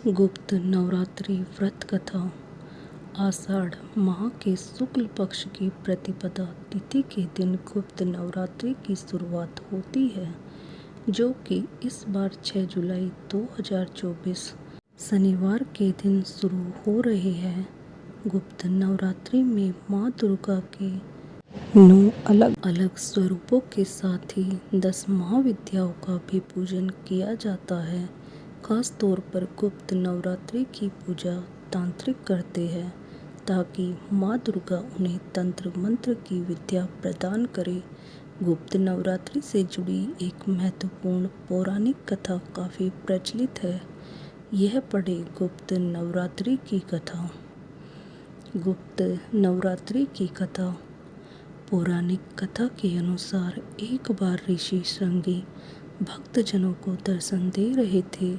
गुप्त नवरात्रि व्रत कथा। आषाढ़ माह के शुक्ल पक्ष की प्रतिपदा तिथि के दिन गुप्त नवरात्रि की शुरुआत होती है, जो कि इस बार 6 जुलाई 2024 शनिवार के दिन शुरू हो रही है। गुप्त नवरात्रि में माँ दुर्गा के 9 अलग अलग स्वरूपों के साथ ही 10 महाविद्याओं का भी पूजन किया जाता है। खास तौर पर गुप्त नवरात्रि की पूजा तांत्रिक करते हैं ताकि माँ दुर्गा उन्हें तंत्र मंत्र की विद्या प्रदान करे। गुप्त नवरात्रि से जुड़ी एक महत्वपूर्ण पौराणिक कथा काफ़ी प्रचलित है। यह पढ़े गुप्त नवरात्रि की कथा। गुप्त नवरात्रि की कथा। पौराणिक कथा के अनुसार एक बार ऋषि श्रृंगी भक्तजनों को दर्शन दे रहे थे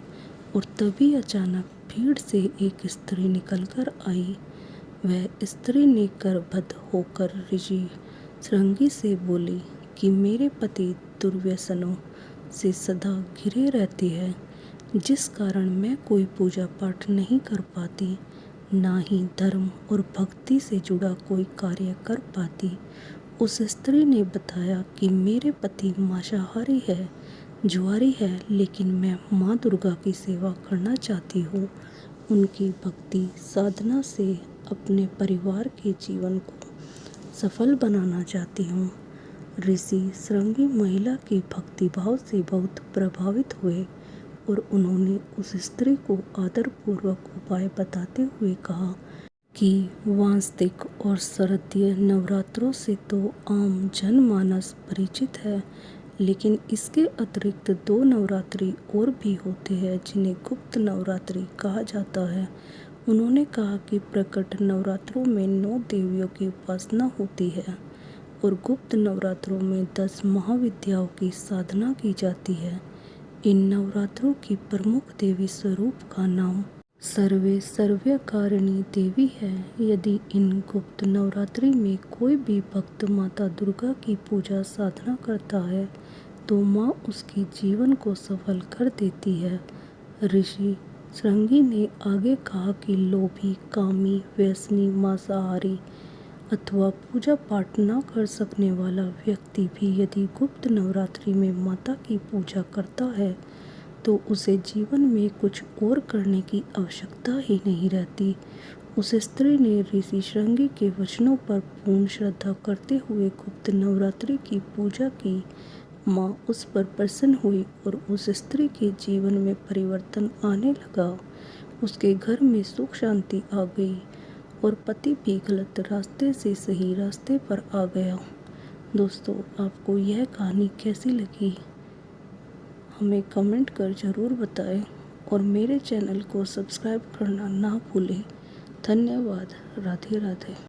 और तभी अचानक भीड़ से एक स्त्री निकलकर आई। वह स्त्री ने गर्भवती होकर ऋषि श्रृंगी से बोली कि मेरे पति दुर्व्यसनों से सदा घिरे रहते हैं, जिस कारण मैं कोई पूजा पाठ नहीं कर पाती, ना ही धर्म और भक्ति से जुड़ा कोई कार्य कर पाती। उस स्त्री ने बताया कि मेरे पति मांसाहारी है, जुआरी है, लेकिन मैं माँ दुर्गा की सेवा करना चाहती हूँ। उनकी भक्ति साधना से अपने परिवार के जीवन को सफल बनाना चाहती हूँ। ऋषि श्रृंगी महिला के भक्ति भाव से बहुत प्रभावित हुए और उन्होंने उस स्त्री को आदरपूर्वक उपाय बताते हुए कहा कि वास्तविक और शारदीय नवरात्रों से तो आम जनमानस परिचित है, लेकिन इसके अतिरिक्त 2 नवरात्रि और भी होते हैं जिन्हें गुप्त नवरात्रि कहा जाता है। उन्होंने कहा कि प्रकट नवरात्रों में 9 देवियों की उपासना होती है और गुप्त नवरात्रों में 10 महाविद्याओं की साधना की जाती है। इन नवरात्रों की प्रमुख देवी स्वरूप का नाम सर्वे सर्वकारिणी देवी है। यदि इन गुप्त नवरात्रि में कोई भी भक्त माता दुर्गा की पूजा साधना करता है तो माँ उसके जीवन को सफल कर देती है। ऋषि श्रृंगी ने आगे कहा कि लोभी, कामी, व्यसनी, मांसाहारी अथवा पूजा पाठ न कर सकने वाला व्यक्ति भी यदि गुप्त नवरात्रि में माता की पूजा करता है तो उसे जीवन में कुछ और करने की आवश्यकता ही नहीं रहती। उस स्त्री ने ऋषि श्रृंगी के वचनों पर पूर्ण श्रद्धा करते हुए गुप्त नवरात्रि की पूजा की। माँ उस पर प्रसन्न हुई और उस स्त्री के जीवन में परिवर्तन आने लगा। उसके घर में सुख शांति आ गई और पति भी गलत रास्ते से सही रास्ते पर आ गया। दोस्तों, आपको यह कहानी कैसी लगी हमें कमेंट कर ज़रूर बताएं और मेरे चैनल को सब्सक्राइब करना ना भूलें। धन्यवाद। राधे राधे।